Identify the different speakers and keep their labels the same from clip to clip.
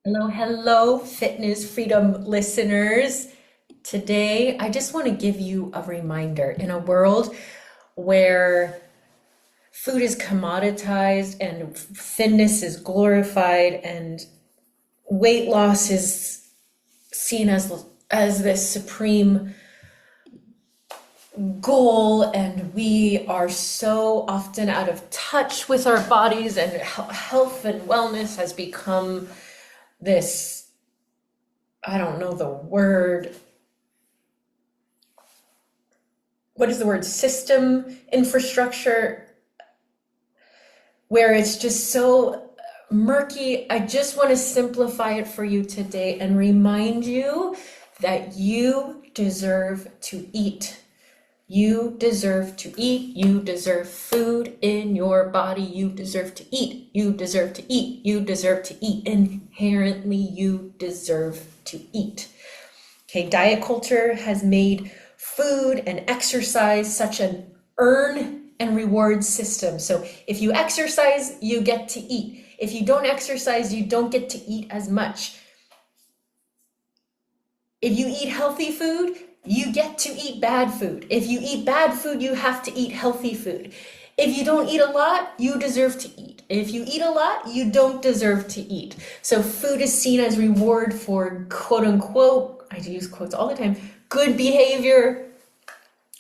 Speaker 1: Hello, hello, Fitness Freedom listeners. Today, I just want to give you a reminder in a world where food is commoditized and thinness is glorified and weight loss is seen as this supreme goal, and we are so often out of touch with our bodies, and health and wellness has become this, I don't know the word, what is the word, system infrastructure, where it's just so murky. I just want to simplify it for you today and remind you that you deserve to eat. You deserve to eat. You deserve food in your body. You deserve to eat. You deserve to eat. You deserve to eat. Inherently, you deserve to eat. Okay, diet culture has made food and exercise such an earn and reward system. So if you exercise, you get to eat. If you don't exercise, you don't get to eat as much. If you eat healthy food, you get to eat bad food. If you eat bad food, you have to eat healthy food. If you don't eat a lot, you deserve to eat. If you eat a lot, you don't deserve to eat. So food is seen as reward for quote unquote, I use quotes all the time, good behavior,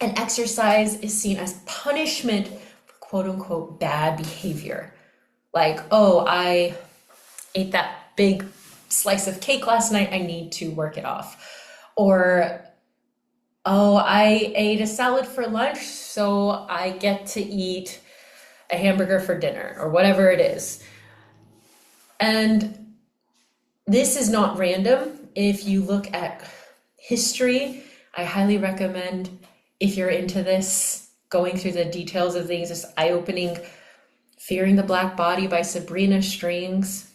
Speaker 1: and exercise is seen as punishment for quote unquote bad behavior. Like, oh, I ate that big slice of cake last night, I need to work it off. Or, oh, I ate a salad for lunch, so I get to eat a hamburger for dinner, or whatever it is. And this is not random. If you look at history, I highly recommend, if you're into this, going through the details of things. It's eye-opening. Fearing the Black Body by Sabrina Strings.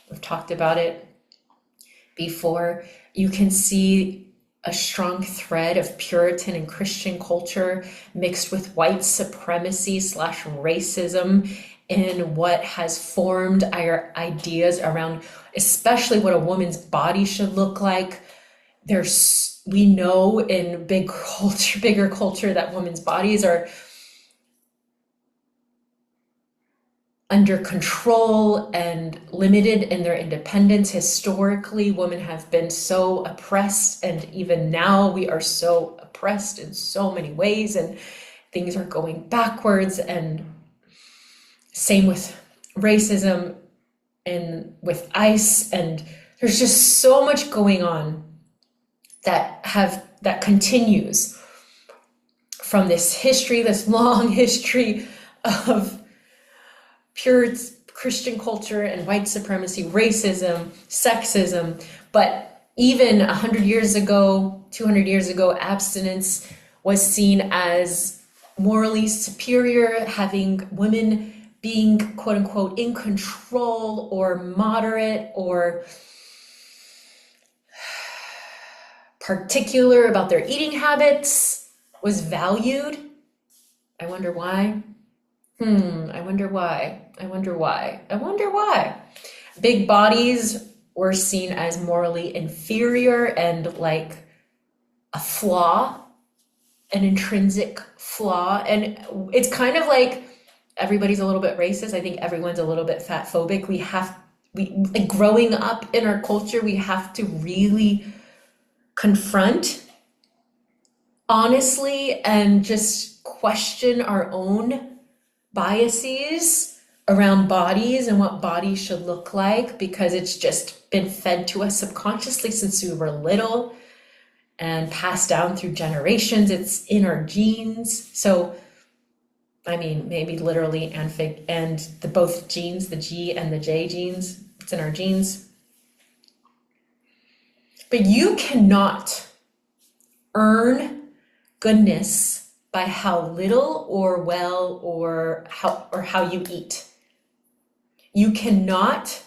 Speaker 1: We've talked about it before. You can see a strong thread of Puritan and Christian culture mixed with white supremacy slash racism in what has formed our ideas around, especially what a woman's body should look like. We know in bigger culture, that women's bodies are under control and limited in their independence. Historically, women have been so oppressed, and even now we are so oppressed in so many ways, and things are going backwards. And same with racism and with ICE, and there's just so much going on that continues from this history, this long history of pure Christian culture and white supremacy, racism, sexism. But even 100 years ago, 200 years ago, abstinence was seen as morally superior, having women being quote unquote in control or moderate or particular about their eating habits was valued. I wonder why. I wonder why. I wonder why. I wonder why. Big bodies were seen as morally inferior and like a flaw, an intrinsic flaw. And it's kind of like everybody's a little bit racist. I think everyone's a little bit fat phobic. We like growing up in our culture, we have to really confront honestly and just question our own biases around bodies and what bodies should look like, because it's just been fed to us subconsciously since we were little and passed down through generations. It's in our genes. So, I mean, maybe literally and the both genes, the G and the J genes, it's in our genes. But you cannot earn goodness by how little or well or how you eat. You cannot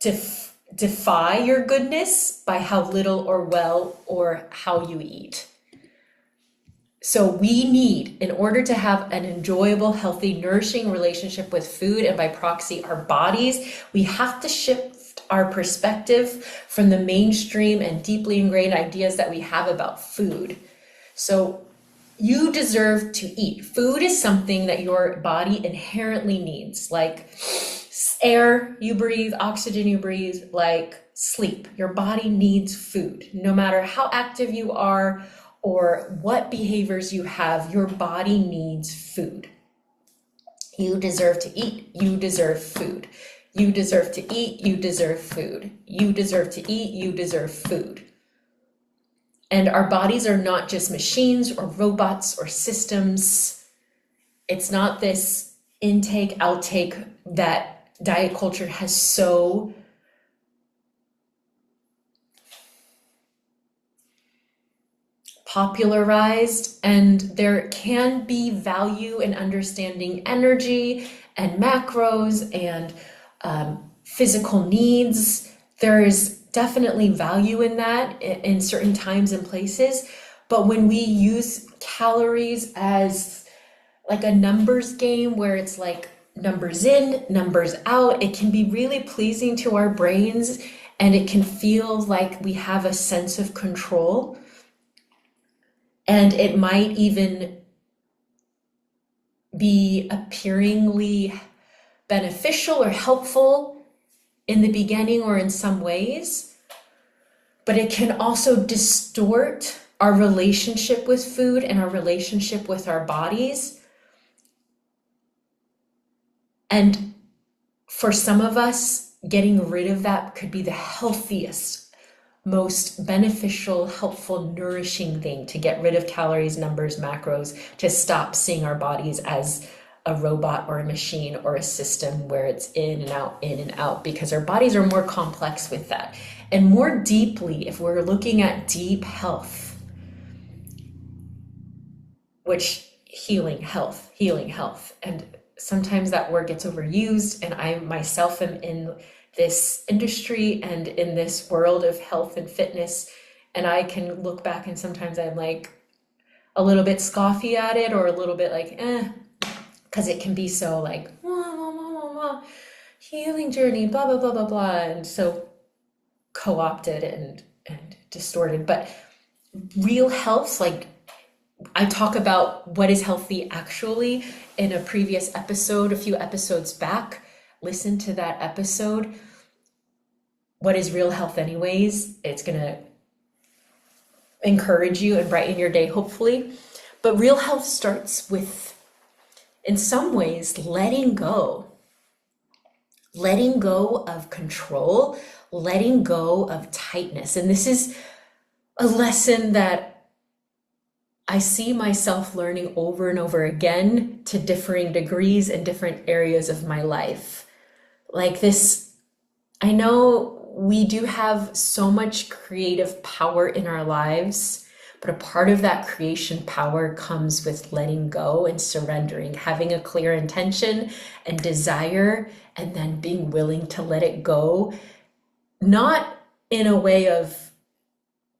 Speaker 1: defy your goodness by how little or well or how you eat. So we need, in order to have an enjoyable, healthy, nourishing relationship with food and by proxy our bodies, we have to shift our perspective from the mainstream and deeply ingrained ideas that we have about food. So you deserve to eat. Food is something that your body inherently needs, like air you breathe, oxygen you breathe, like sleep. Your body needs food. No matter how active you are or what behaviors you have, your body needs food. You deserve to eat. You deserve food. You deserve to eat. You deserve food. You deserve to eat. You deserve food. And our bodies are not just machines or robots or systems. It's not this intake, outtake that diet culture has so popularized. And there can be value in understanding energy and macros and physical needs. There is definitely value in that in certain times and places. But when we use calories as like a numbers game where it's like numbers in, numbers out, it can be really pleasing to our brains and it can feel like we have a sense of control. And it might even be appearingly beneficial or helpful in the beginning or in some ways, but it can also distort our relationship with food and our relationship with our bodies. And for some of us, getting rid of that could be the healthiest, most beneficial, helpful, nourishing thing, to get rid of calories, numbers, macros, to stop seeing our bodies as a robot or a machine or a system where it's in and out, because our bodies are more complex with that. And more deeply, if we're looking at deep health, which healing health, and sometimes that word gets overused, and I myself am in this industry and in this world of health and fitness, and I can look back and sometimes I'm like a little bit scoffy at it, or a little bit like because it can be so like healing journey, blah blah blah blah blah, and so co-opted and distorted. But real health, like I talk about what is healthy actually in a previous episode, a few episodes back. Listen to that episode. What is real health anyways? It's gonna encourage you and brighten your day, hopefully. But real health starts with, in some ways, letting go of control, letting go of tightness. And this is a lesson that I see myself learning over and over again to differing degrees in different areas of my life. Like this, I know we do have so much creative power in our lives, but a part of that creation power comes with letting go and surrendering, having a clear intention and desire, and then being willing to let it go, not in a way of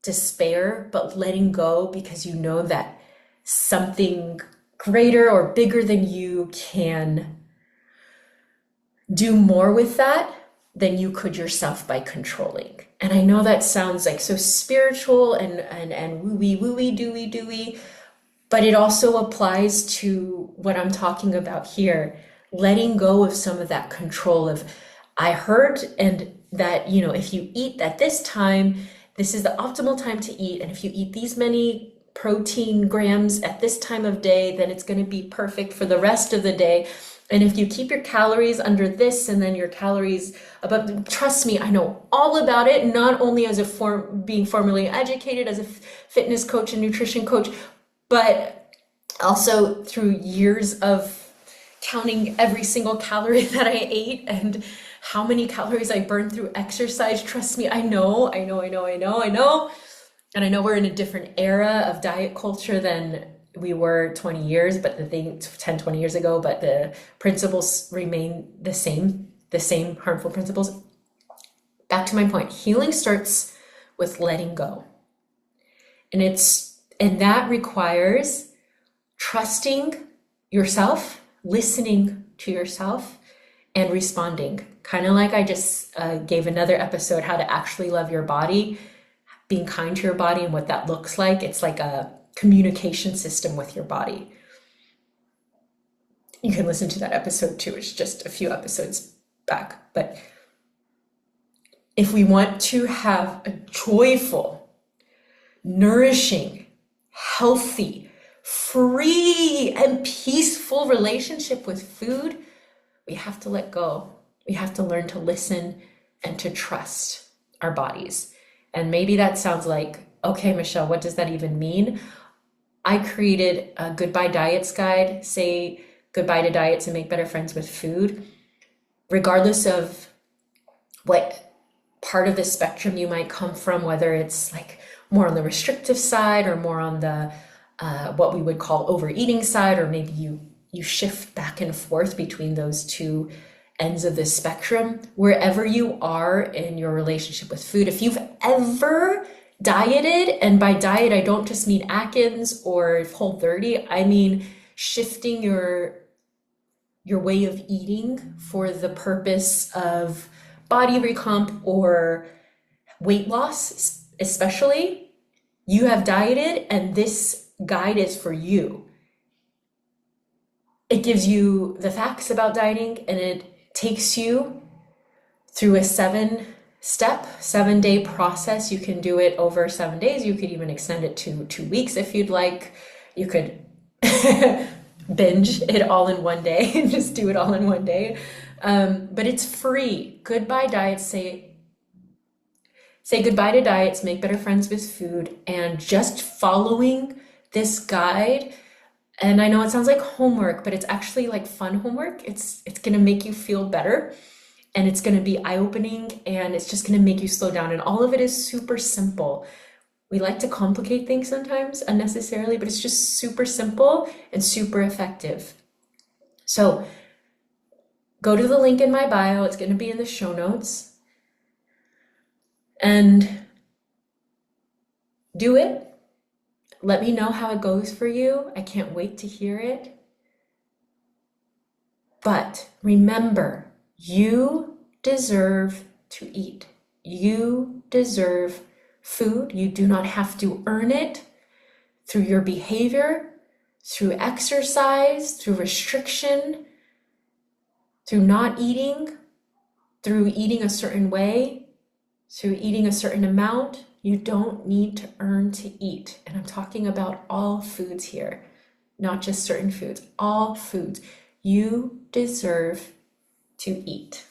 Speaker 1: despair, but letting go because you know that something greater or bigger than you can do more with that than you could yourself by controlling. And I know that sounds like so spiritual and wooey dooey, but it also applies to what I'm talking about here. Letting go of some of that control of, I heard and that, if you eat at this time, this is the optimal time to eat. And if you eat these many protein grams at this time of day, then it's going to be perfect for the rest of the day. And if you keep your calories under this and then your calories above, trust me, I know all about it, not only as being formally educated as a fitness coach and nutrition coach, but also through years of counting every single calorie that I ate and how many calories I burned through exercise. Trust me, I know. And I know we're in a different era of diet culture than we were 20 years, but 10, 20 years ago, but the principles remain the same harmful principles. Back to my point, healing starts with letting go. And that requires trusting yourself, listening to yourself, and responding. Kind of like I just gave another episode, how to actually love your body, being kind to your body and what that looks like. It's like a communication system with your body. You can listen to that episode too. It's just a few episodes back. But if we want to have a joyful, nourishing, healthy, free, and peaceful relationship with food, we have to let go. We have to learn to listen and to trust our bodies. And maybe that sounds like, okay, Michelle, what does that even mean? I created a Goodbye Diets guide, say goodbye to diets and make better friends with food, regardless of what part of the spectrum you might come from, whether it's like more on the restrictive side or more on the what we would call overeating side, or maybe you shift back and forth between those two ends of the spectrum. Wherever you are in your relationship with food, if you've ever dieted, and by diet I don't just mean Atkins or Whole30, I mean shifting your way of eating for the purpose of body recomp or weight loss, especially, you have dieted, and this guide is for you. It gives you the facts about dieting, and it takes you through a 7-day process. You can do it over 7 days. You could even extend it to 2 weeks if you'd like. You could binge it all in one day and just do it all in one day. But it's free. Goodbye Diets, say goodbye to diets, make better friends with food, and just following this guide. And I know it sounds like homework, but it's actually like fun homework. It's going to make you feel better, and it's going to be eye-opening, and it's just going to make you slow down. And all of it is super simple. We like to complicate things sometimes unnecessarily, but it's just super simple and super effective. So go to the link in my bio. It's going to be in the show notes. And do it. Let me know how it goes for you. I can't wait to hear it. But remember, you deserve to eat. You deserve food. You do not have to earn it through your behavior, through exercise, through restriction, through not eating, through eating a certain way, through eating a certain amount. You don't need to earn to eat. And I'm talking about all foods here, not just certain foods, all foods. You deserve to eat.